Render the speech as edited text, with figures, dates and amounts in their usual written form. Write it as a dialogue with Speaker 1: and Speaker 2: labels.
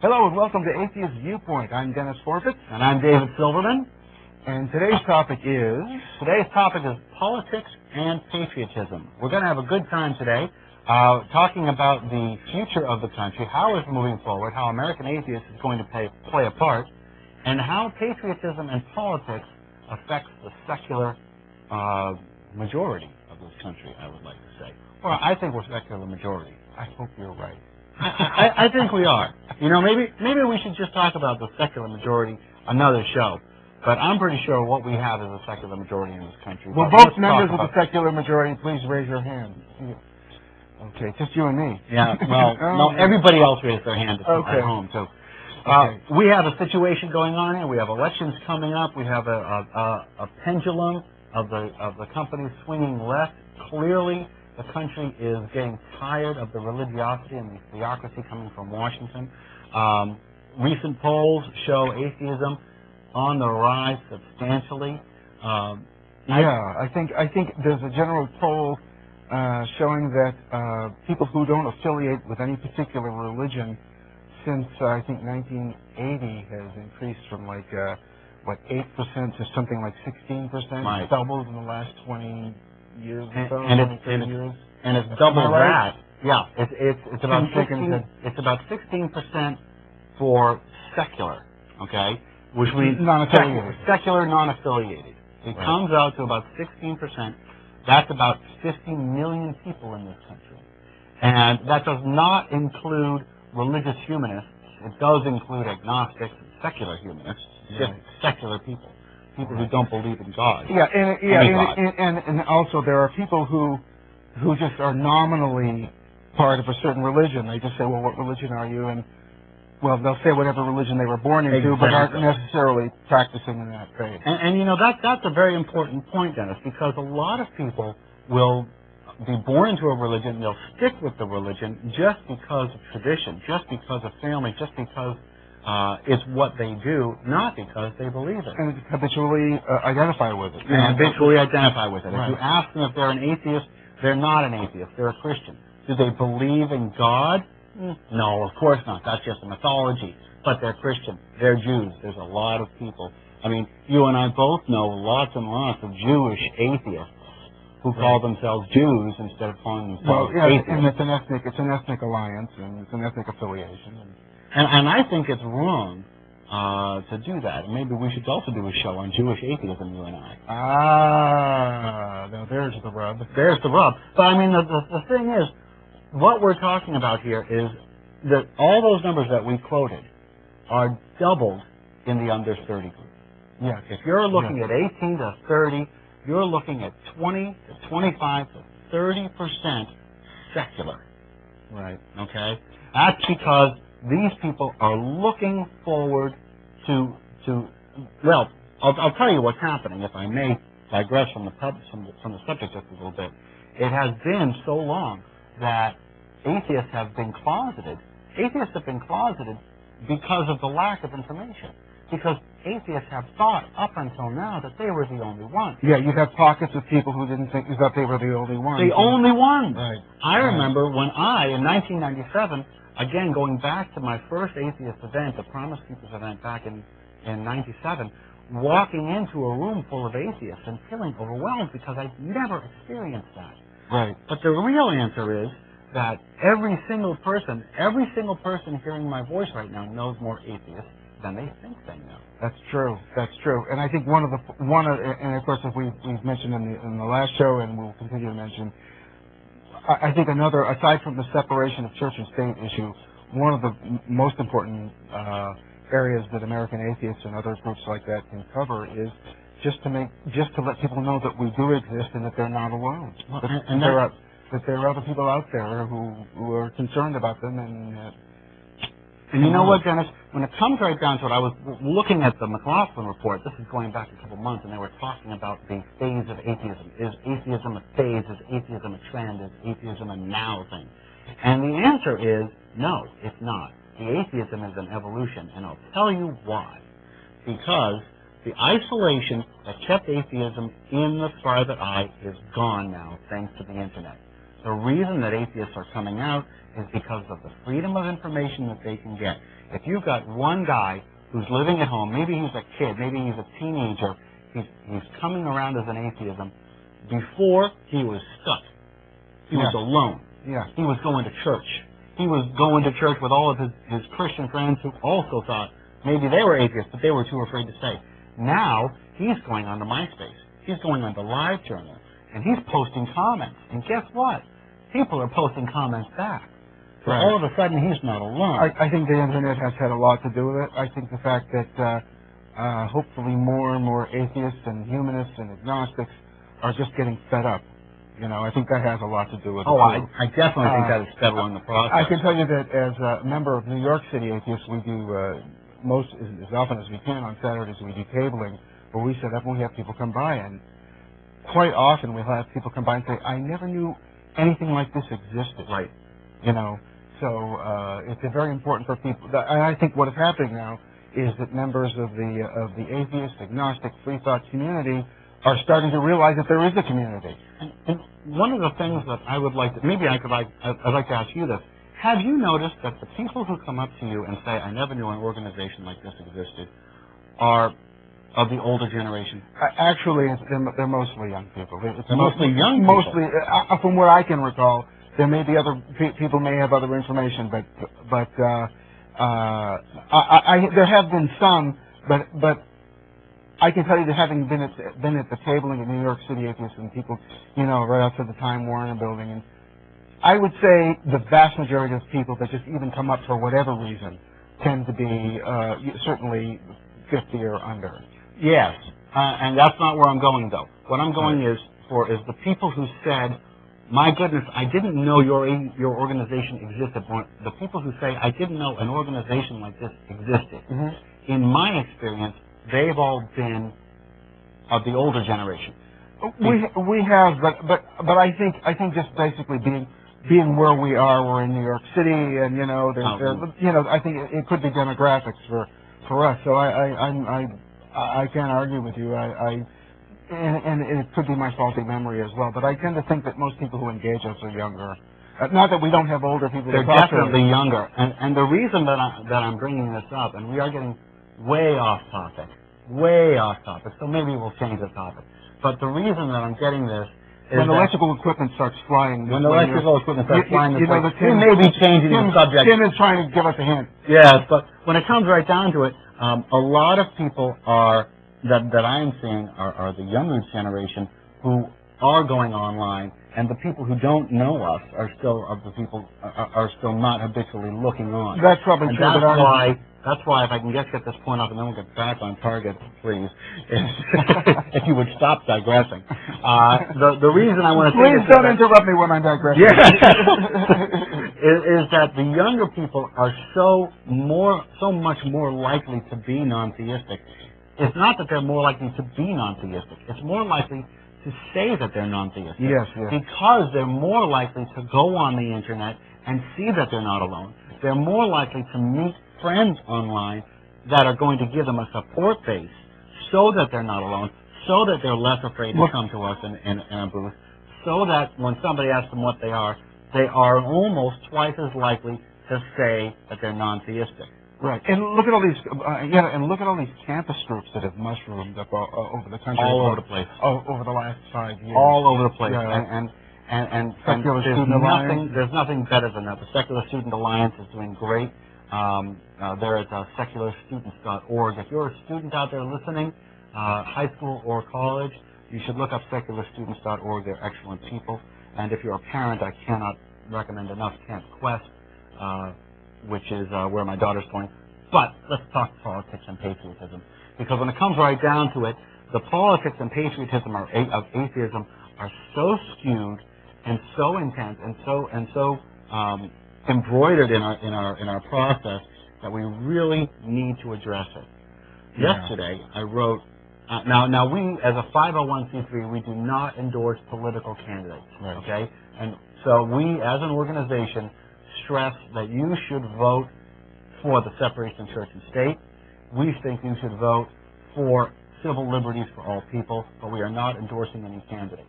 Speaker 1: Hello and welcome to Atheist Viewpoint. I'm Dennis Forfeit.
Speaker 2: And I'm David Silverman.
Speaker 1: And today's topic is...
Speaker 2: politics and patriotism. We're going to have a good time today talking about the future of the country, how it's moving forward, how American atheism is going to play a part, and how patriotism and politics affects the secular majority of this country, I would like to say. Well, I think we're secular majority.
Speaker 1: I hope you're right.
Speaker 2: I think we are. You know, maybe we should just talk about the secular majority another show. But I'm pretty sure what we have is a secular majority in this country.
Speaker 1: Well, both members of the secular majority, please raise your hand. Okay, just you and me.
Speaker 2: Yeah, well, no, everybody else raised their hand at home, too. We have a situation going on here. We have elections coming up. We have a pendulum of the companies swinging left. Clearly, the country is getting tired of the religiosity and the theocracy coming from Washington. Recent polls show atheism on the rise substantially.
Speaker 1: I think there's a general poll showing that people who don't affiliate with any particular religion since I think 1980 has increased from like 8% to something like 16%.
Speaker 2: Right.
Speaker 1: It's doubled in the last 20 years or so.
Speaker 2: And it's double that. Yeah, it's about 16. It's about 16% for secular. Okay. Which means
Speaker 1: non-affiliated.
Speaker 2: Secular non-affiliated. It comes out to about 16%. That's about 50 million people in this country. And that does not include religious humanists. It does include agnostics and secular humanists, just secular people, people who don't believe in God.
Speaker 1: And also there are people who just are nominally part of a certain religion. They just say, well, what religion are you? And well, they'll say whatever religion they were born into, but aren't necessarily practicing in that faith.
Speaker 2: And you know, that's a very important point, Dennis, because a lot of people will be born into a religion, they'll stick with the religion just because of tradition, just because of family, just because it's what they do, not because they believe it.
Speaker 1: And habitually identify with it.
Speaker 2: And habitually identify with it.
Speaker 1: Right.
Speaker 2: If you ask them if they're an atheist, they're not an atheist, they're a Christian. Do they believe in God? No, of course not. That's just a mythology. But they're Christian. They're Jews. There's a lot of people. I mean, you and I both know lots and lots of Jewish atheists who call themselves Jews instead of calling themselves atheists.
Speaker 1: And it's an ethnic alliance and it's an ethnic affiliation.
Speaker 2: And I think it's wrong to do that. Maybe we should also do a show on Jewish atheism, you and I.
Speaker 1: Now there's the rub.
Speaker 2: There's the rub. But I mean, the thing is, what we're talking about here is that all those numbers that we quoted are doubled in the under 30 group.
Speaker 1: Yes.
Speaker 2: If you're looking at 18 to 30, you're looking at 20 to 25 to 30% secular.
Speaker 1: Right.
Speaker 2: Okay? That's because these people are looking forward to well, I'll tell you what's happening, if I may digress from the subject just a little bit. It has been so long that atheists have been closeted. Atheists have been closeted because of the lack of information. Because atheists have thought up until now that they were the only ones.
Speaker 1: Yeah, you have pockets of people who didn't think that they were the only ones.
Speaker 2: The only ones.
Speaker 1: Right.
Speaker 2: I remember when in 1997, again, going back to my first atheist event, the Promise Keepers event back in 97, walking into a room full of atheists and feeling overwhelmed because I'd never experienced that.
Speaker 1: Right.
Speaker 2: But the real answer is that every single person hearing my voice right now knows more atheists than they think they know.
Speaker 1: That's true. That's true. And I think and of course, if we've mentioned in the last show, and we'll continue to mention, I think another, aside from the separation of church and state issue, one of the most important areas that American atheists and other groups like that can cover is just to let people know that we do exist and that they're not alone.
Speaker 2: Well,
Speaker 1: that there are other people out there who are concerned about them.
Speaker 2: And you know what, Dennis? When it comes right down to it, I was looking at the McLaughlin report. This is going back a couple months, and they were talking about the phase of atheism. Is atheism a phase? Is atheism a trend? Is atheism a now thing? And the answer is no, it's not. The atheism is an evolution, and I'll tell you why. Because the isolation that kept atheism in the private eye is gone now, thanks to the Internet. The reason that atheists are coming out is because of the freedom of information that they can get. If you've got one guy who's living at home, maybe he's a kid, maybe he's a teenager, he's coming around as an atheism. Before, he was stuck. He was alone.
Speaker 1: Yeah.
Speaker 2: He was going to church. He was going to church with all of his Christian friends who also thought maybe they were atheists, but they were too afraid to say. Now, he's going onto MySpace. He's going onto LiveJournal, and he's posting comments. And guess what? People are posting comments back. So
Speaker 1: Right.
Speaker 2: all of a sudden, he's not alone.
Speaker 1: I think the internet has had a lot to do with it. I think the fact that hopefully more and more atheists and humanists and agnostics are just getting fed up. You know, I think that has a lot to do with it.
Speaker 2: Oh,
Speaker 1: too.
Speaker 2: I definitely think that is sped along the process.
Speaker 1: I can tell you that as a member of New York City Atheists, we do as often as we can on Saturdays, we do tabling where we set up and we have people come by, and quite often we'll have people come by and say, I never knew anything like this existed.
Speaker 2: Right.
Speaker 1: You know, so it's very important for people. And I think what is happening now is that members of the atheist, agnostic, free thought community are starting to realize that there is a community.
Speaker 2: And one of the things that I would like to, maybe I'd like to ask you this. Have you noticed that the people who come up to you and say, I never knew an organization like this existed, are of the older generation?
Speaker 1: Actually, they're mostly young people.
Speaker 2: They're mostly young people?
Speaker 1: Mostly, from what I can recall, there may be other people may have other information, but there have been some, but I can tell you that having been at the tabling at New York City Atheists and people, you know, right outside the Time Warner building, and I would say the vast majority of people that just even come up for whatever reason tend to be certainly 50 or under.
Speaker 2: Yes, and that's not where I'm going, though. What I'm going is the people who said, my goodness, I didn't know your organization existed. The people who say, I didn't know an organization like this existed. Mm-hmm. In my experience, they've all been of the older generation.
Speaker 1: We have, but I think just basically being where we are, we're in New York City, and you know, I think it could be demographics for us. So I can't argue with you. And it could be my faulty memory as well. But I tend to think that most people who engage us are younger. Not that we don't have older people.
Speaker 2: They're definitely younger. And the reason that I'm bringing this up, and we are getting way off topic, so maybe we'll change the topic. But the reason that I'm getting this is
Speaker 1: when electrical equipment starts flying.
Speaker 2: When electrical equipment starts flying, we
Speaker 1: may
Speaker 2: be changing the subject.
Speaker 1: Tim is trying to give us a hint.
Speaker 2: Yes, but when it comes right down to it, a lot of people that I am seeing are the younger generation who are going online, and the people who don't know us are still not habitually looking on.
Speaker 1: That's probably
Speaker 2: and
Speaker 1: true.
Speaker 2: That's why if I can just get this point off and then we'll get back on target, please, if you would stop digressing. The reason I want to
Speaker 1: please don't interrupt me when I'm digressing.
Speaker 2: Yeah. is that the younger people are so much more likely to be non-theistic. It's not that they're more likely to be non-theistic. It's more likely to say that they're non-theistic.
Speaker 1: Yes.
Speaker 2: Because they're more likely to go on the internet and see that they're not alone. They're more likely to meet friends online that are going to give them a support base so that they're not alone, so that they're less afraid to come to us in a booth, so that when somebody asks them what they are almost twice as likely to say that they're non-theistic.
Speaker 1: Right, and look at all these, and look at all these campus groups that have mushroomed up over the country.
Speaker 2: All over the place.
Speaker 1: Over the last 5 years.
Speaker 2: All over the place.
Speaker 1: Yeah.
Speaker 2: And
Speaker 1: Secular Student Alliance.
Speaker 2: There's nothing better than that. The Secular Student Alliance is doing great. They're at secularstudents.org. If you're a student out there listening, high school or college, you should look up secularstudents.org. They're excellent people. And if you're a parent, I cannot recommend enough Camp Quest, which is where my daughter's going. But let's talk politics and patriotism. Because when it comes right down to it, the politics and patriotism of atheism are so skewed and so intense and so embroidered in our process that we really need to address it. Yeah. Yesterday, I wrote. Now we, as a 501c3, we do not endorse political candidates. Right. Okay, and so we, as an organization, stress that you should vote for the separation of church and state. We think you should vote for civil liberties for all people, but we are not endorsing any candidate.